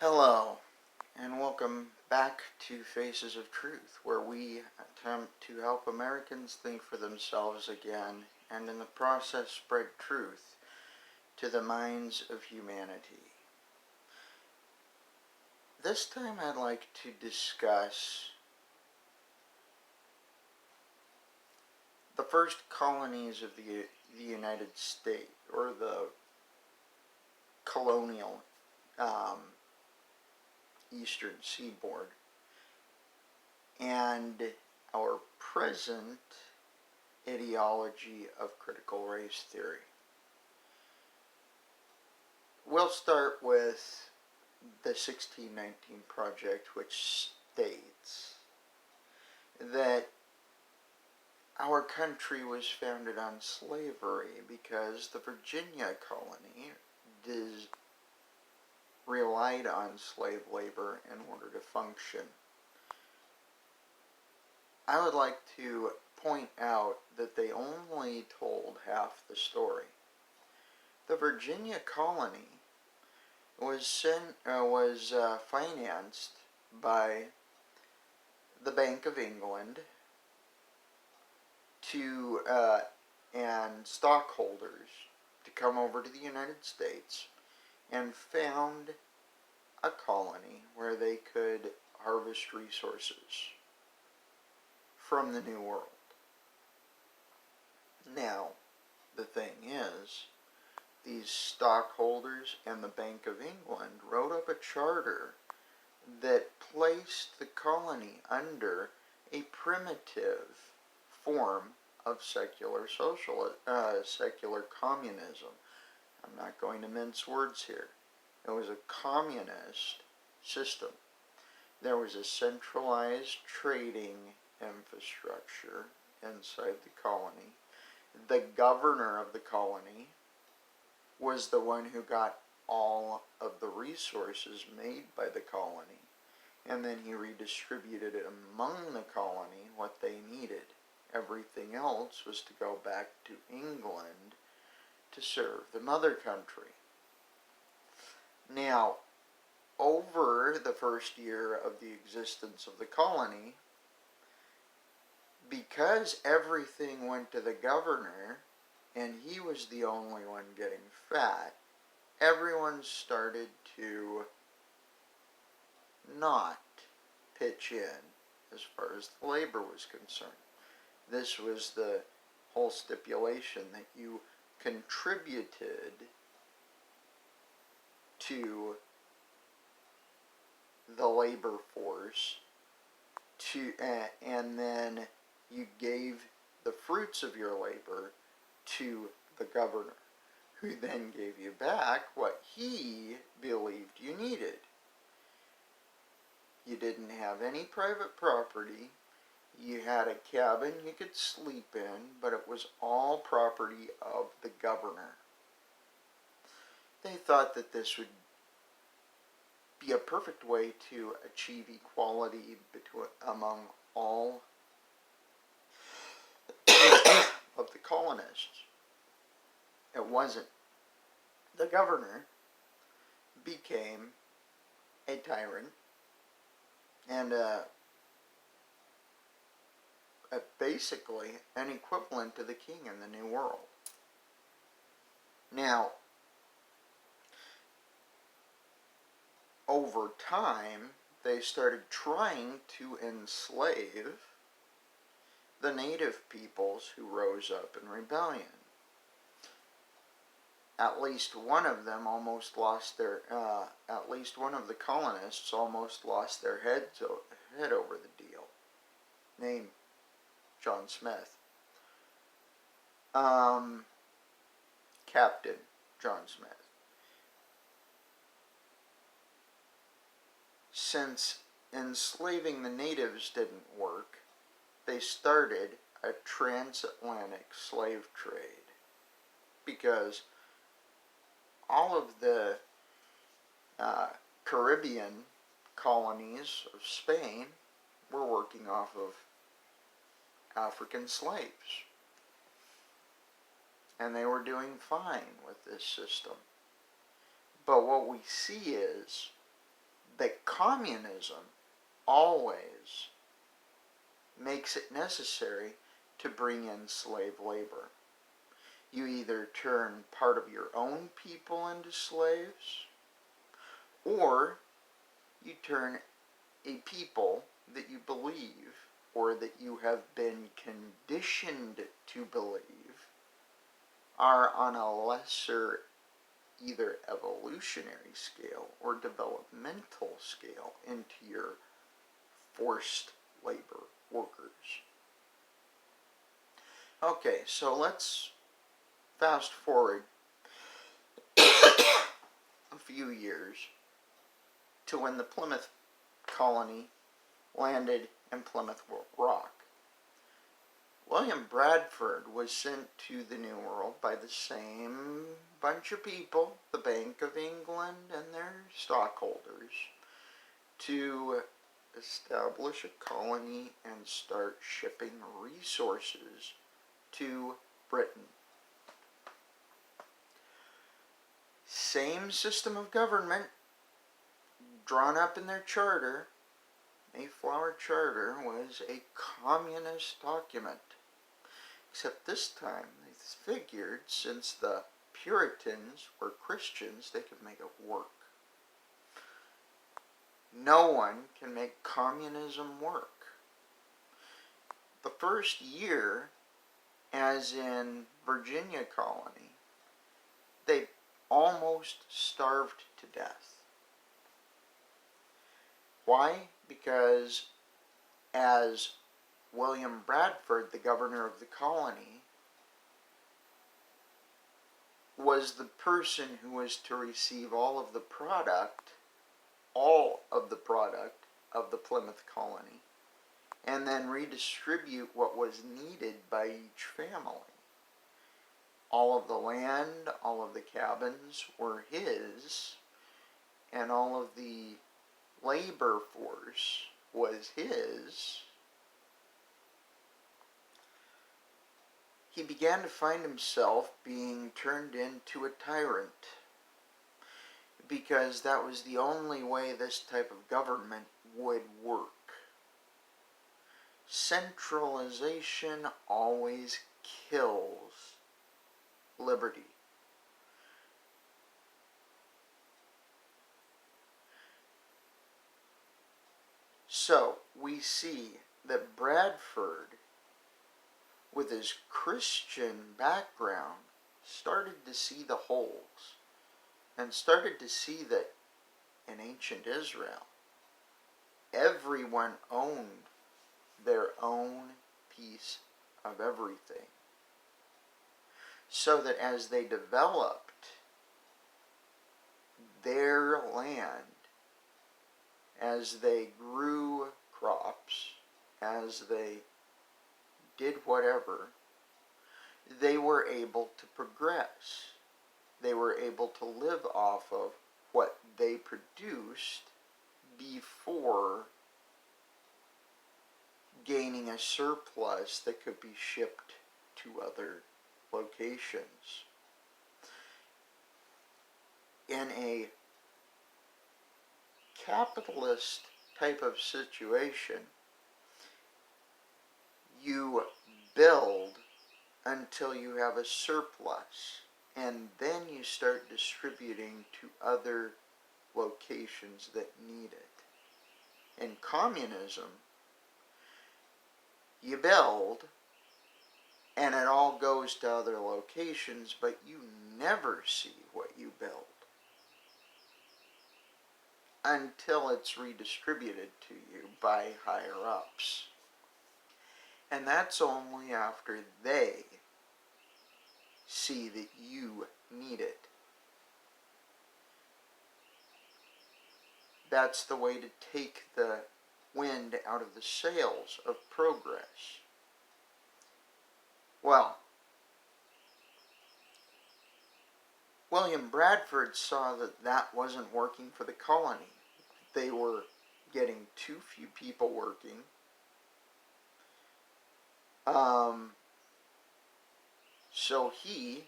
Hello, and welcome back to Faces of Truth, where we attempt to help Americans think for themselves again, and in the process spread truth to the minds of humanity. This time I'd like to discuss the first colonies of the United States, or the colonial eastern seaboard, and our present ideology of critical race theory. We'll start with the 1619 Project, which states that our country was founded on slavery because the Virginia colony relied on slave labor in order to function. I would like to point out that they only told half the story. The Virginia colony was financed by the Bank of England and stockholders to come over to the United States and found a colony where they could harvest resources from the New World. Now, the thing is, these stockholders and the Bank of England wrote up a charter that placed the colony under a primitive form of secular communism. I'm not going to mince words here. It was a communist system. There was a centralized trading infrastructure inside the colony. The governor of the colony was the one who got all of the resources made by the colony, and then he redistributed it among the colony what they needed. Everything else was to go back to England to serve the mother country. Now, over the first year of the existence of the colony, because everything went to the governor and he was the only one getting fat, everyone started to not pitch in as far as the labor was concerned. This was the whole stipulation that you contributed to the labor force and then you gave the fruits of your labor to the governor, who then gave you back what he believed you needed. You didn't have any private property. You had a cabin you could sleep in, but it was all property of the governor. They thought that this would be a perfect way to achieve equality among all of the colonists. It wasn't. The governor became a tyrant and basically an equivalent to the king in the New World. Now, over time, they started trying to enslave the native peoples who rose up in rebellion. At least one of them almost lost their, at least one of the colonists almost lost their head over the deal. Named John Smith. Captain John Smith. Since enslaving the natives didn't work, they started a transatlantic slave trade, because all of the Caribbean colonies of Spain were working off of African slaves, and they were doing fine with this system. But what we see is that communism always makes it necessary to bring in slave labor. You either turn part of your own people into slaves, or you turn a people that you believe, or that you have been conditioned to believe, are on a lesser either evolutionary scale or developmental scale into your forced labor workers. Okay, so let's fast forward a few years to when the Plymouth Colony landed in Plymouth Rock. William Bradford was sent to the New World by the same bunch of people, the Bank of England and their stockholders, to establish a colony and start shipping resources to Britain. Same system of government drawn up in their charter. Mayflower Charter was a communist document. Except this time they figured, since the Puritans were Christians, they could make it work. No one can make communism work. The first year, as in Virginia colony, they almost starved to death. Why? Because as William Bradford, the governor of the colony, was the person who was to receive all of the product of the Plymouth colony, and then redistribute what was needed by each family. All of the land, all of the cabins were his, and all of the labor force was his. He began to find himself being turned into a tyrant, because that was the only way this type of government would work. Centralization always kills liberty. So, we see that Bradford, with his Christian background, started to see the holes, and started to see that in ancient Israel, everyone owned their own piece of everything. So that as they developed their land, as they grew crops, as they did whatever, they were able to progress. They were able to live off of what they produced before gaining a surplus that could be shipped to other locations. In a capitalist type of situation, you build until you have a surplus, and then you start distributing to other locations that need it. In communism, you build, and it all goes to other locations, but you never see what you build until it's redistributed to you by higher-ups. And that's only after they see that you need it. That's the way to take the wind out of the sails of progress. Well, William Bradford saw that that wasn't working for the colony. They were getting too few people working. So he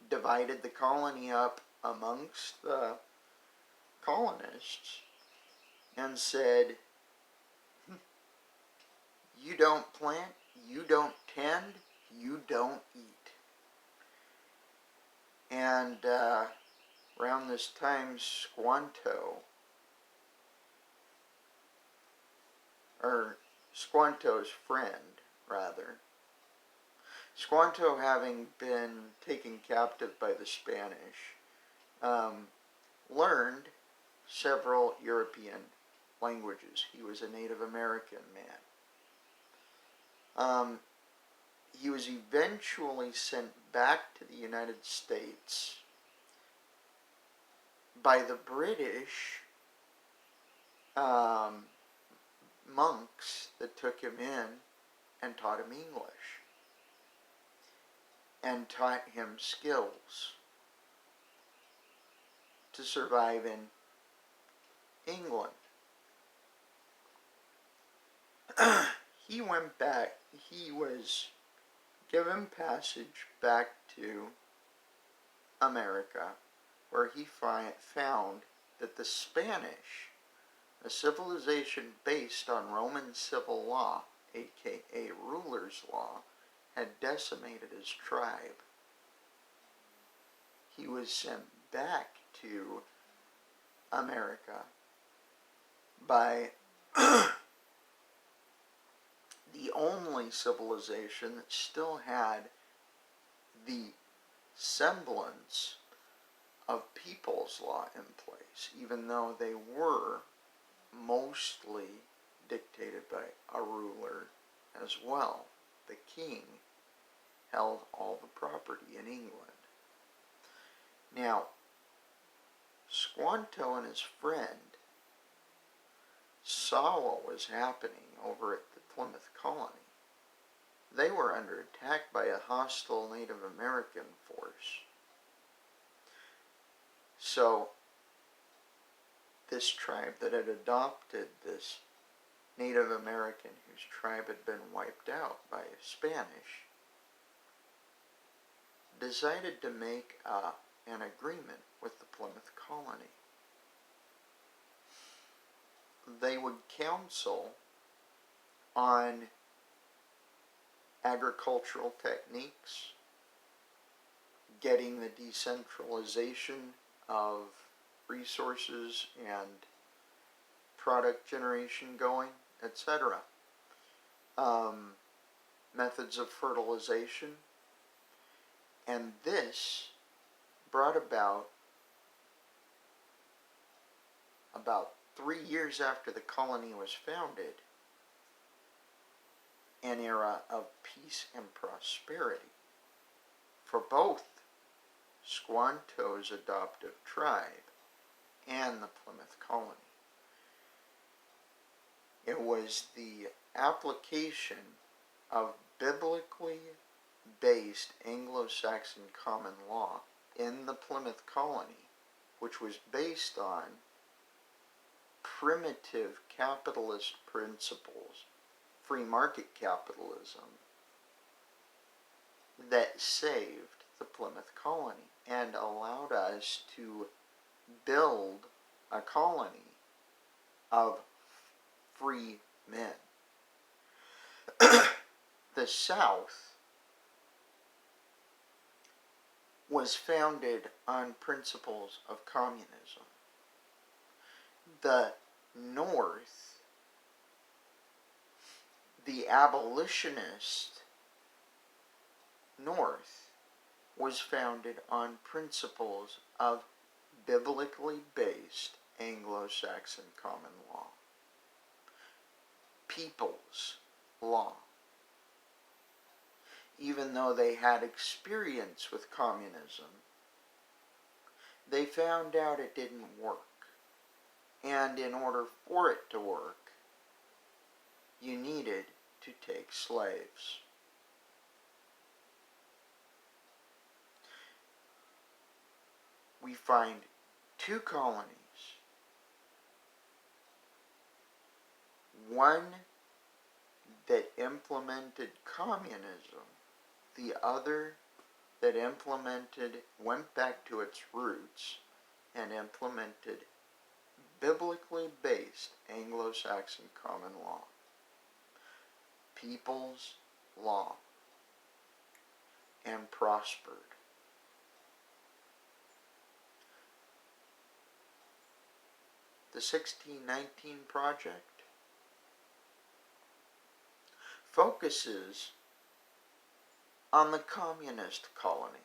divided the colony up amongst the colonists and said, you don't plant, you don't tend, you don't eat. And around this time, Squanto's friend, rather, Squanto, having been taken captive by the Spanish, learned several European languages. He was a Native American man. He was eventually sent back to the United States by the British monks that took him in and taught him English and taught him skills to survive in England. He went back. He was given passage back to America, where he found that the Spanish, a civilization based on Roman civil law, aka ruler's law, had decimated his tribe. He was sent back to America by the only civilization that still had the semblance of people's law in place, even though they were mostly dictated by a ruler as well. The king held all the property in England. Now, Squanto and his friend saw what was happening over at the Plymouth Colony. They were under attack by a hostile Native American force. So, this tribe that had adopted this Native American whose tribe had been wiped out by Spanish decided to make an agreement with the Plymouth Colony. They would counsel on agricultural techniques, getting the decentralization of resources and product generation going, etc. Methods of fertilization. And this brought about 3 years after the colony was founded, an era of peace and prosperity for both Squanto's adoptive tribe and the Plymouth Colony. It was the application of biblically based Anglo-Saxon common law in the Plymouth Colony, which was based on primitive capitalist principles, free market capitalism, that saved the Plymouth Colony and allowed us to build a colony of free men. The South was founded on principles of communism. The North, the abolitionist North, was founded on principles of biblically based Anglo-Saxon common law. People's law. Even though they had experience with communism, they found out it didn't work. And in order for it to work, you needed to take slaves. We find 2 colonies. One that implemented communism, the other that went back to its roots and implemented biblically based Anglo-Saxon common law. People's law. And prospered. The 1619 Project focuses on the communist colony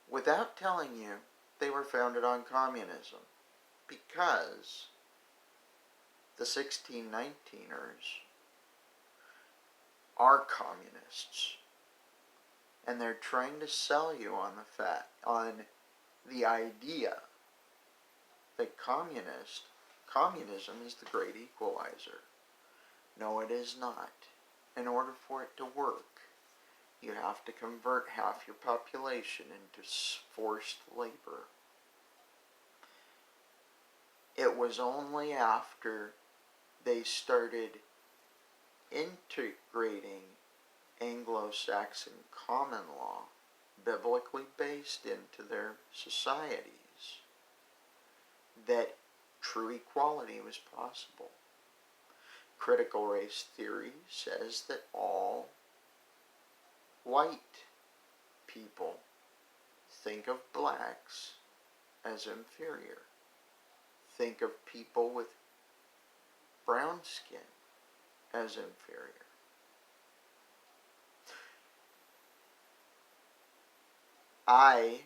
without telling you they were founded on communism, because the 1619ers are communists, and they're trying to sell you on the idea that communism is the great equalizer. No, it is not. In order for it to work, you have to convert half your population into forced labor. It was only after they started integrating Anglo-Saxon common law, biblically based, into their societies, that true equality was possible. Critical race theory says that all white people think of blacks as inferior. Think of people with brown skin as inferior. I,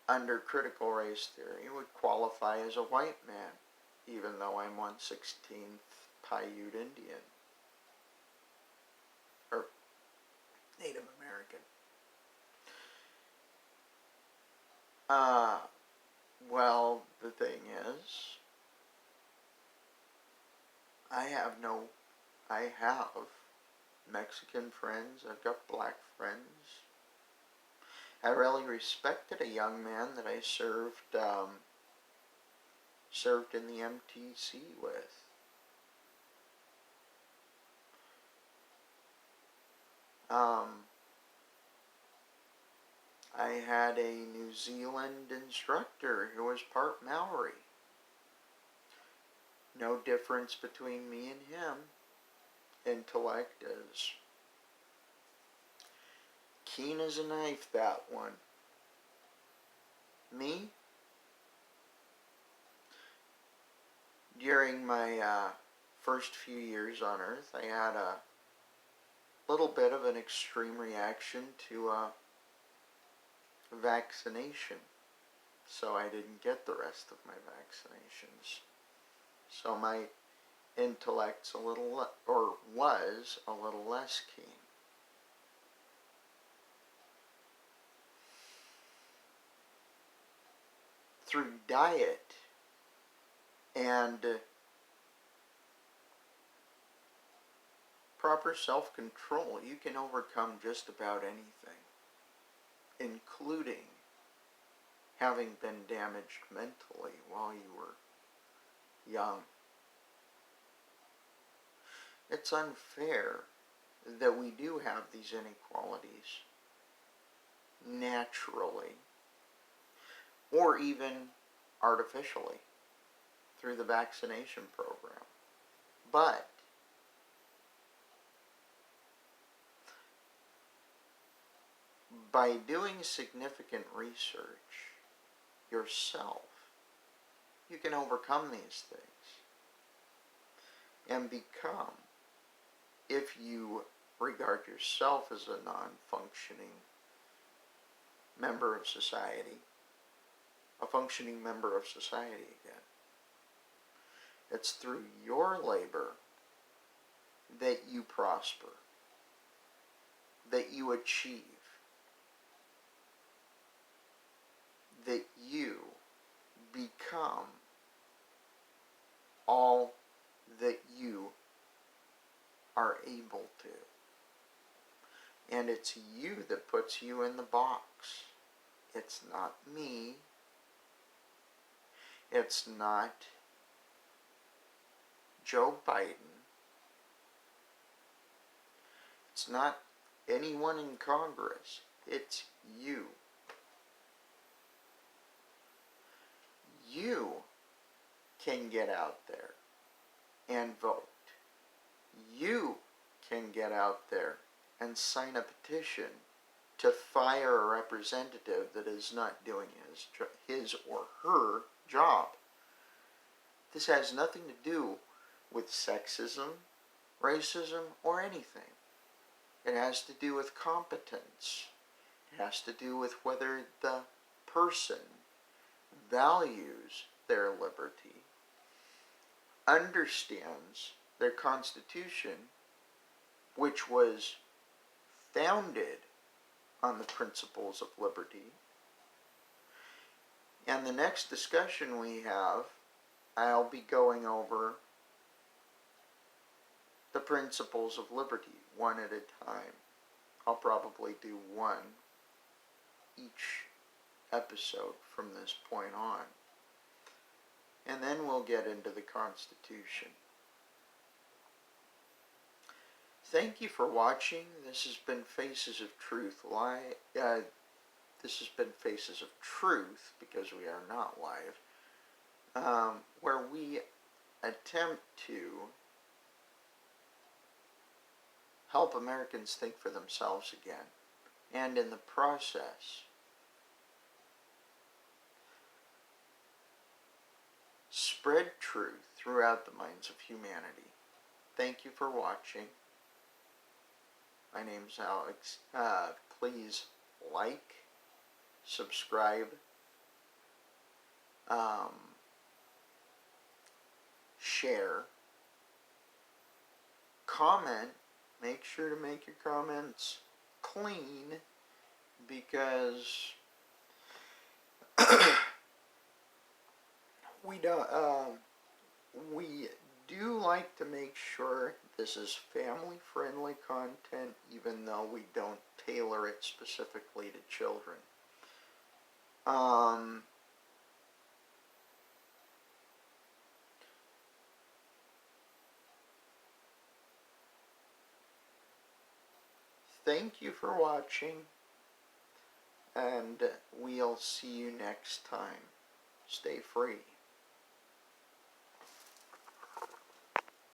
under critical race theory, would qualify as a white man, even though I'm 1/16th Paiute Indian, or Native American. Well, the thing is, I have Mexican friends, I've got black friends. I really respected a young man that I served in the MTC with. I had a New Zealand instructor who was part Maori. No difference between me and him. Intellect is keen as a knife, that one. Me? During my first few years on Earth, I had a little bit of an extreme reaction to vaccination, so I didn't get the rest of my vaccinations. So my intellect's was a little less keen. Through diet and proper self-control, you can overcome just about anything, including having been damaged mentally while you were young. It's unfair that we do have these inequalities naturally, or even artificially through the vaccination program. But by doing significant research yourself, you can overcome these things and become, if you regard yourself as a non-functioning member of society, a functioning member of society again. It's through your labor that you prosper, that you achieve, that you become all that you are able to. And it's you that puts you in the box. It's not me. It's not Joe Biden. It's not anyone in Congress. It's you. You can get out there and vote. You can get out there and sign a petition to fire a representative that is not doing his or her job. This has nothing to do with sexism, racism, or anything. It has to do with competence. It has to do with whether the person values their liberty, understands their Constitution, which was founded on the principles of liberty. And the next discussion we have, I'll be going over the principles of liberty one at a time. I'll probably do one each episode from this point on. And then we'll get into the Constitution. Thank you for watching. This has been Faces of Truth live. This has been Faces of Truth, because we are not live, where we attempt to help Americans think for themselves again, and in the process, spread truth throughout the minds of humanity. Thank you for watching. My name's Alex. Please like, subscribe, share, comment. Make sure to make your comments clean, because we do like to make sure this is family-friendly content, even though we don't tailor it specifically to children. Thank you for watching, and we'll see you next time. Stay free.